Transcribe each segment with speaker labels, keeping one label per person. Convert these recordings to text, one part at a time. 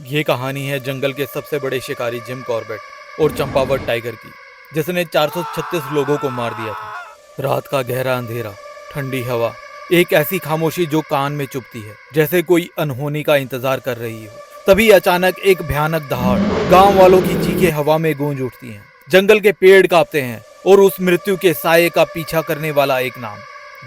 Speaker 1: ये कहानी है जंगल के सबसे बड़े शिकारी जिम कॉर्बेट और चंपावत टाइगर की, जिसने 436 लोगों को मार दिया था। रात का गहरा अंधेरा, ठंडी हवा, एक ऐसी खामोशी जो कान में चुभती है, जैसे कोई अनहोनी का इंतजार कर रही हो। तभी अचानक एक भयानक दहाड़, गांव वालों की चीखें हवा में गूंज उठती हैं। जंगल के पेड़ कांपते हैं और उस मृत्यु के साये का पीछा करने वाला एक नाम,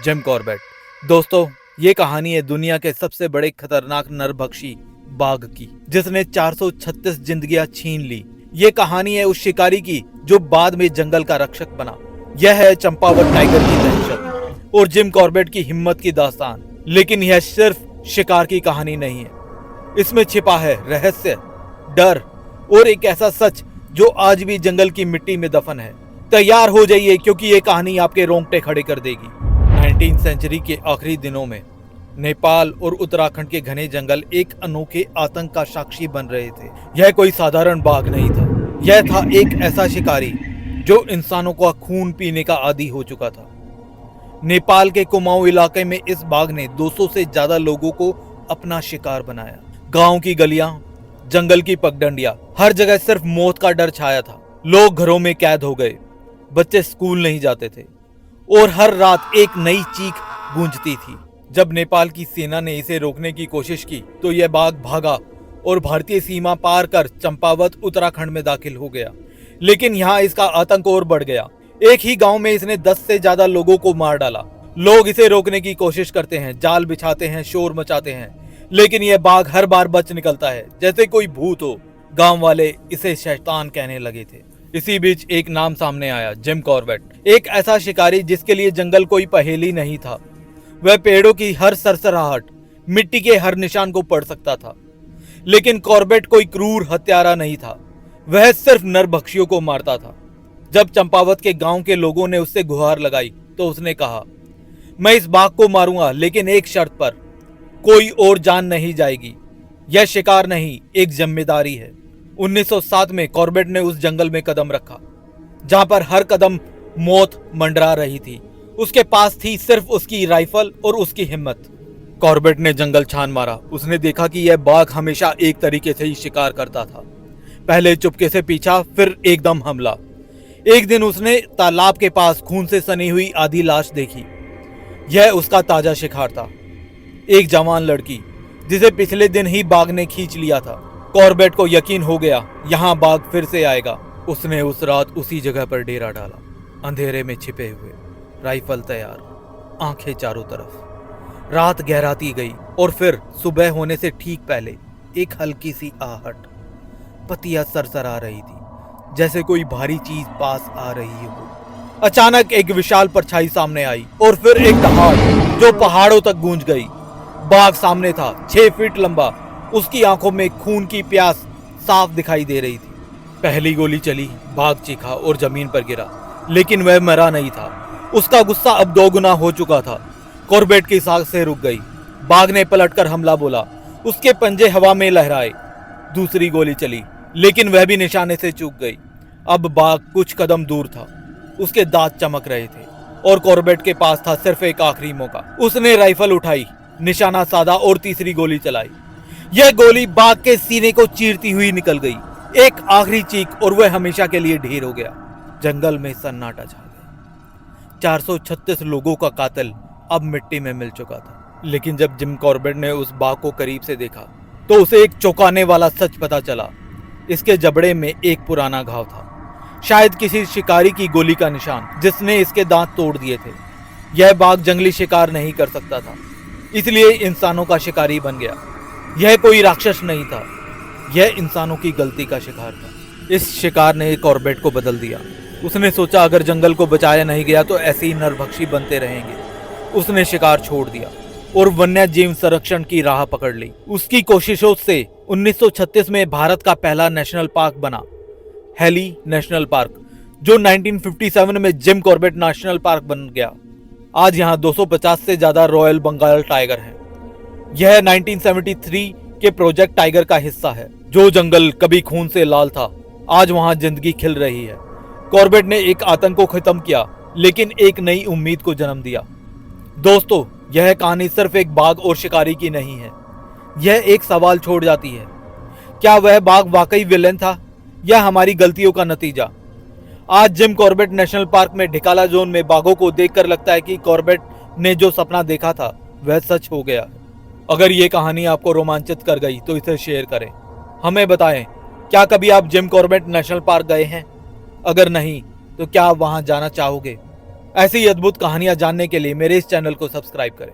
Speaker 1: जिम कॉर्बेट। दोस्तों, ये कहानी है दुनिया के सबसे बड़े खतरनाक नरभक्षी बाघ की, जिसने 436 जिंदगियां छीन ली। ये कहानी है उस शिकारी की जो बाद में जंगल का रक्षक बना। यह है चंपावत टाइगर की दहशत और जिम कॉर्बेट की हिम्मत की दास्तान। लेकिन यह सिर्फ शिकार की कहानी नहीं है, इसमें छिपा है रहस्य, डर और एक ऐसा सच जो आज भी जंगल की मिट्टी में दफन है। तैयार हो जाइए, क्योंकि ये कहानी आपके रोंगटे खड़े कर देगी। 19वीं सेंचुरी के आखिरी दिनों में नेपाल और उत्तराखंड के घने जंगल एक अनोखे आतंक का साक्षी बन रहे थे। यह कोई साधारण बाघ नहीं था, यह था एक ऐसा शिकारी जो इंसानों का खून पीने का आदी हो चुका था। नेपाल के कुमाऊं इलाके में इस बाघ ने 200 से ज्यादा लोगों को अपना शिकार बनाया। गांव की गलियां, जंगल की पगडंडियां, हर जगह सिर्फ मौत का डर छाया था। लोग घरों में कैद हो गए, बच्चे स्कूल नहीं जाते थे और हर रात एक नई चीख गूंजती थी। जब नेपाल की सेना ने इसे रोकने की कोशिश की तो यह बाघ भागा और भारतीय सीमा पार कर चंपावत उत्तराखंड में दाखिल हो गया। लेकिन यहाँ इसका आतंक और बढ़ गया। एक ही गांव में इसने 10 से ज्यादा लोगों को मार डाला। लोग इसे रोकने की कोशिश करते हैं, जाल बिछाते हैं, शोर मचाते हैं, लेकिन यह बाघ हर बार बच निकलता है जैसे कोई भूत हो। गांव वाले इसे शैतान कहने लगे थे। इसी बीच एक नाम सामने आया, जिम कॉर्बेट। एक ऐसा शिकारी जिसके लिए जंगल कोई पहेली नहीं था। वह पेड़ों की हर सरसराहट, मिट्टी के हर निशान को पढ़ सकता था। लेकिन कॉर्बेट कोई क्रूर हत्यारा नहीं था, वह सिर्फ नरभक्षियों को मारता था। जब चंपावत के गांव के लोगों ने उससे गुहार लगाई तो उसने कहा, मैं इस बाघ को मारूंगा, लेकिन एक शर्त पर, कोई और जान नहीं जाएगी। यह शिकार नहीं, एक जिम्मेदारी है। 1907 में कॉर्बेट ने उस जंगल में कदम रखा जहां पर हर कदम मौत मंडरा रही थी। उसके पास थी सिर्फ उसकी राइफल और उसकी हिम्मत। कॉर्बेट ने जंगल छान मारा। उसने देखा कि यह बाघ हमेशा एक तरीके से ही शिकार करता था, पहले चुपके से पीछा, फिर एकदम हमला। एक दिन उसने तालाब के पास खून से सनी हुई आधी लाश देखी। यह उसका ताजा शिकार था, एक जवान लड़की जिसे पिछले दिन ही बाघ ने खींच लिया था। कॉर्बेट को यकीन हो गया, यहाँ बाघ फिर से आएगा। उसने उस रात उसी जगह पर डेरा डाला, अंधेरे में छिपे हुए, राइफल तैयार, आंखें चारों तरफ। रात गहराती गई और फिर सुबह होने से ठीक पहले एक हल्की सी आहट, पत्तियां सरसरा रही थी, जैसे कोई भारी चीज पास आ रही हो। अचानक एक विशाल परछाई सामने आई और फिर एक दहाड़ जो पहाड़ों तक गूंज गई। बाघ सामने था, 6 फीट लंबा। उसकी आंखों में खून की प्यास साफ दिखाई दे रही थी। पहली गोली चली, बाघ चीखा और जमीन पर गिरा, लेकिन वह मरा नहीं था। उसका गुस्सा अब 2 गुना हो चुका था। कॉर्बेट की सांसें रुक गई। बाघ ने पलटकर हमला बोला, उसके पंजे हवा में लहराए। दूसरी गोली चली, लेकिन वह भी निशाने से चूक गई। अब बाघ कुछ कदम दूर था, उसके दांत चमक रहे थे और कॉर्बेट के पास था सिर्फ एक आखिरी मौका। उसने राइफल उठाई, निशाना साधा और तीसरी गोली चलाई। यह गोली बाघ के सीने को चीरती हुई निकल गई। एक आखिरी चीख और वह हमेशा के लिए ढेर हो गया। जंगल में सन्नाटा छा गया। 436 लोगों का कातिल अब मिट्टी में मिल चुका था। लेकिन जब जिम कॉर्बेट ने उस बाघ को करीब से देखा तो उसे एक चौंकाने वाला सच पता चला। इसके जबड़े में एक पुराना घाव था, शायद किसी शिकारी की गोली का निशान, जिसने इसके दांत तोड़ दिए थे। यह बाघ जंगली शिकार नहीं कर सकता था, इसलिए इंसानों का शिकारी बन गया। यह कोई राक्षस नहीं था, यह इंसानों की गलती का शिकार था। इस शिकार ने कॉर्बेट को बदल दिया। उसने सोचा, अगर जंगल को बचाया नहीं गया तो ऐसे ही नरभक्षी बनते रहेंगे। उसने शिकार छोड़ दिया और वन्य जीव संरक्षण की राह पकड़ ली। उसकी कोशिशों से 1936 में भारत का पहला नेशनल पार्क बना, हेली नेशनल पार्क, जो 1957 में जिम कॉर्बेट नेशनल पार्क बन गया। आज यहाँ 250 से ज्यादा रॉयल बंगाल टाइगर हैं। यह 1973 के प्रोजेक्ट टाइगर का हिस्सा है। जो जंगल कभी खून से लाल था, आज वहां जिंदगी खिल रही है। कॉर्बेट ने एक आतंक को खत्म किया, लेकिन एक नई उम्मीद को जन्म दिया। दोस्तों, यह कहानी सिर्फ एक बाघ और शिकारी की नहीं है, यह एक सवाल छोड़ जाती है, क्या वह बाघ वाकई विलेन था या हमारी गलतियों का नतीजा? आज जिम कॉर्बेट नेशनल पार्क में ढिकाला जोन में बाघों को देखकर लगता है कि कॉर्बेट ने जो सपना देखा था वह सच हो गया। अगर ये कहानी आपको रोमांचित कर गई तो इसे शेयर करें। हमें बताएं, क्या कभी आप जिम कॉर्बेट नेशनल पार्क गए हैं? अगर नहीं तो क्या आप वहां जाना चाहोगे? ऐसी अद्भुत कहानियां जानने के लिए मेरे इस चैनल को सब्सक्राइब करें।